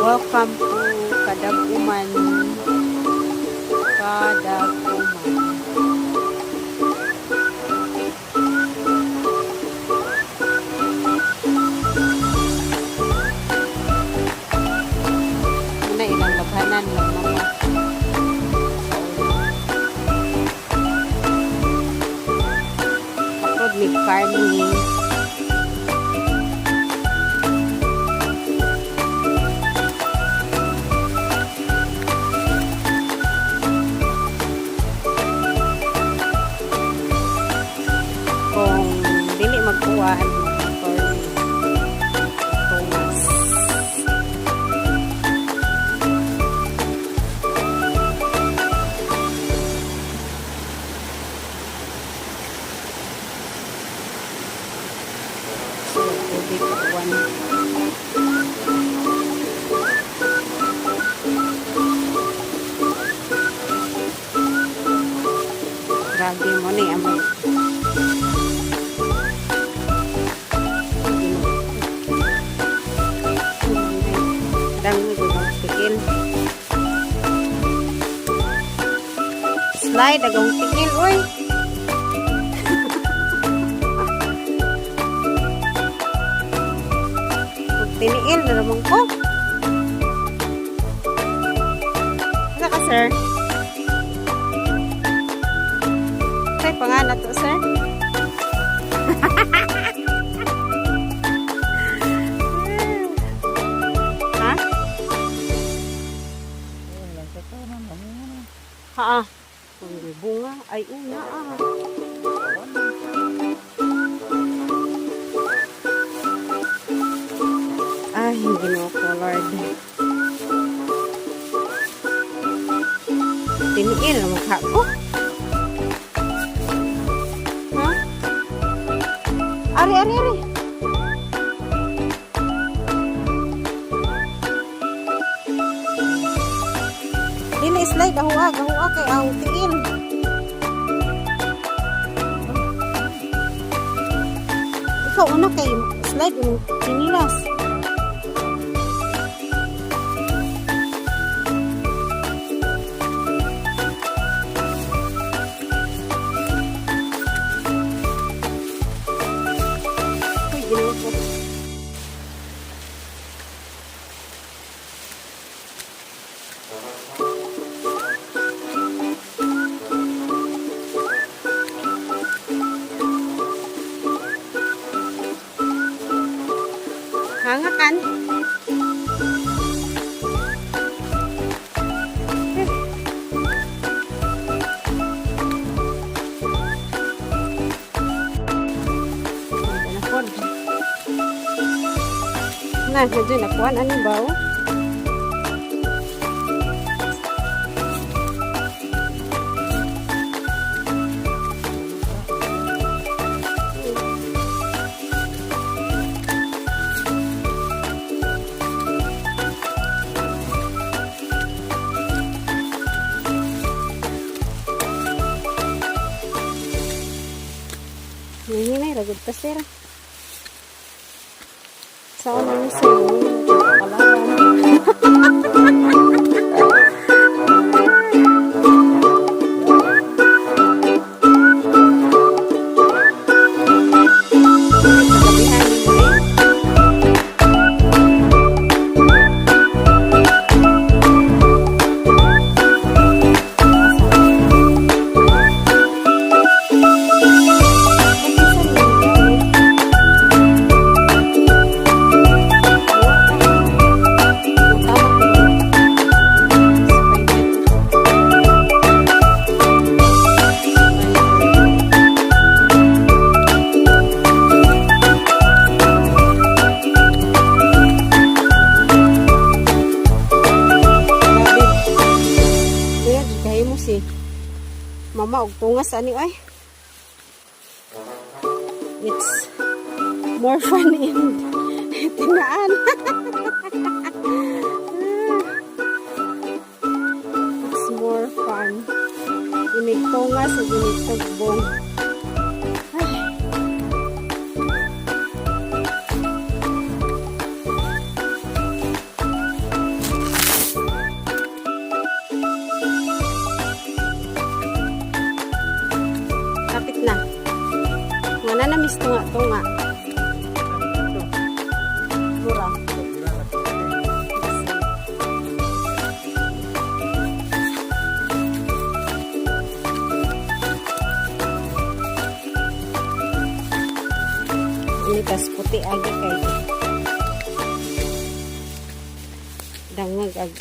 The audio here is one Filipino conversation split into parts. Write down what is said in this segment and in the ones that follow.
Welcome to Kadaguman. Muna ilang labhanan lang mga. Kapag may farming. Magkuhaan for Thomas. So, tubig kawan. Grabe mo ni among slide agong tingil oy. Tiniil na naman ko. Ano ka sir? Say pangalan to sir. Ha? Ha? Bunga ay una ay hindi mo ko Lord tiniil ang mukha ko ha ari dili slide gahuwa kay aw tiil. Ikaw una kay slide yung sinilas. Uy, ginawa ko. Hangakan. Nah, medyo nakuan ani ba? Ini nih ragud pasir. Saan ni sir? Mama og tungas ani ay. It's more fun in tinaan. It's more fun. Inig tungas ug inig tugbong. Tamis tunga-tunga. Murah. Ini tas puti agi kay dangag ag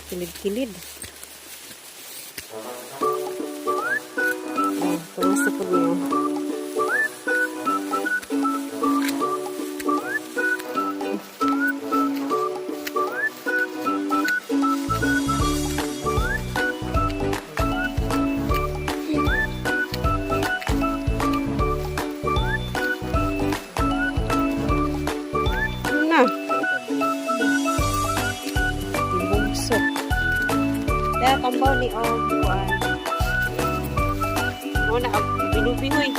kilid-kilid. Tumas na po niyo. Kaya tambaw ni kuan. Muna ang binubihoy.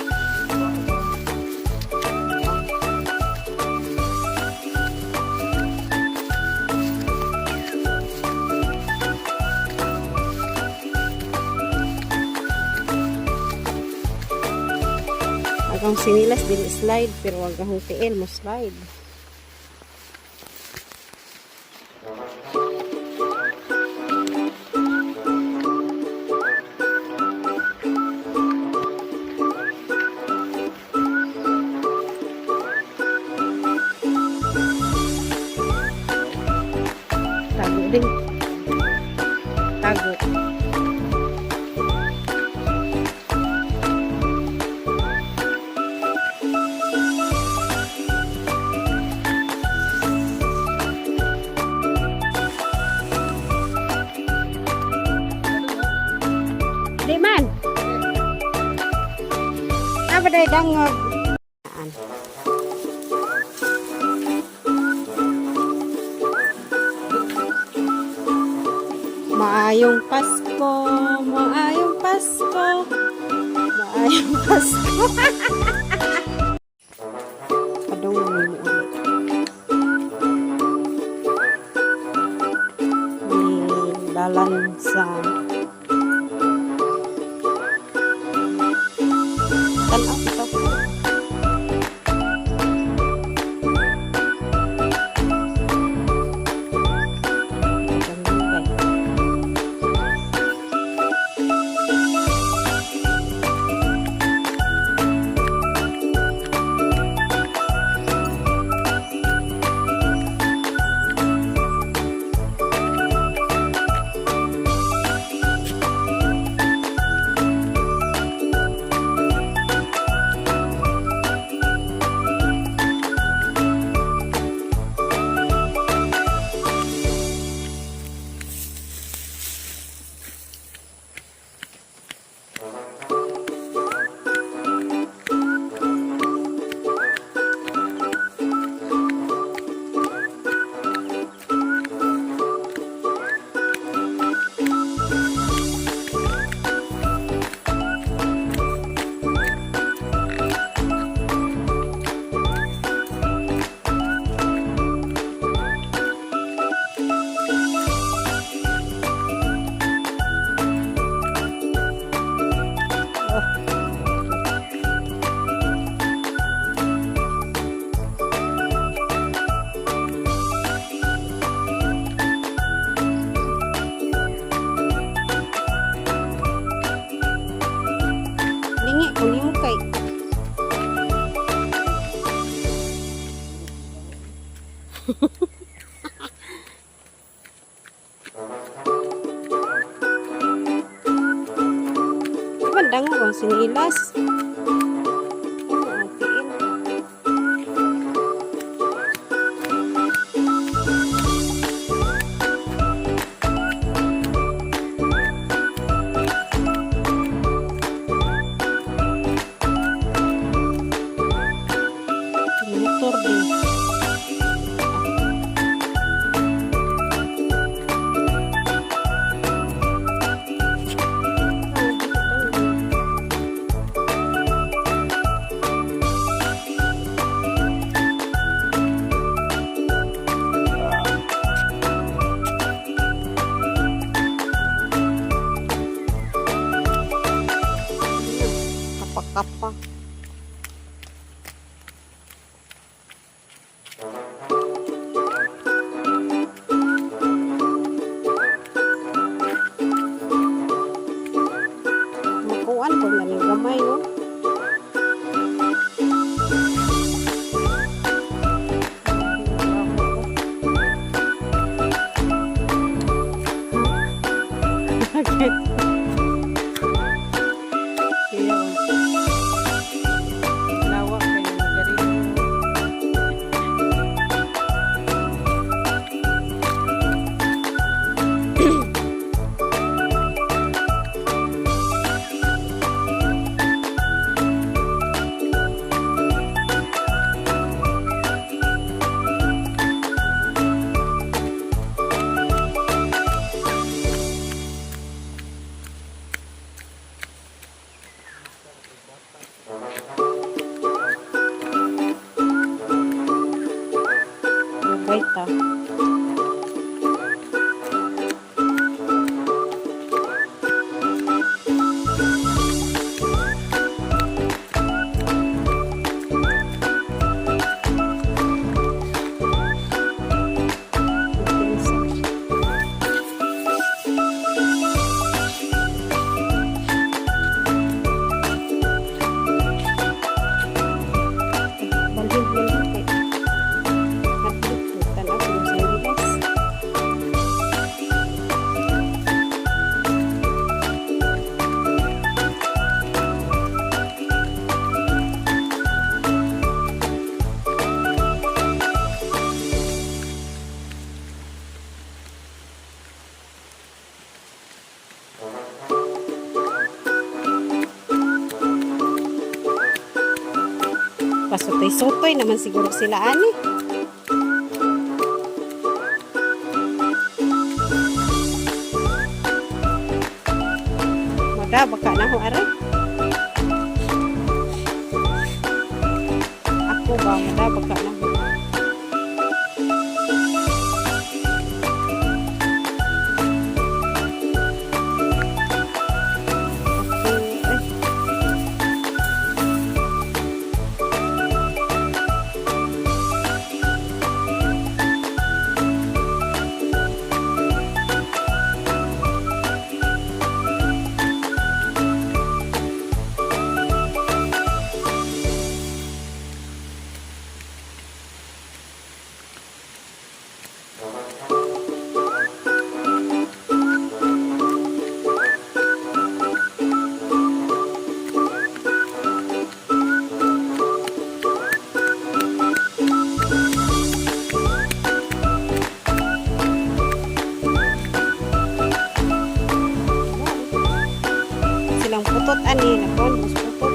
Agang sinilas din slide pero wag ang tiil mo slide. Tago din. Tago. Di man. Apa day dangog? Maayong Pasko, maayong Pasko, maayong Pasko. Kadong namin ulit. Dalan sa tanaw ito. Lingi, kunin mo kay. Bandang mo kung sinilas. Motor din. Kaya, lawak kayo ng garin. Wait ah. Pasutoy-sutoy naman siguro sila ani. Mada baka na ho are. Ako ba mada baka na ho. Putot ani na kon putot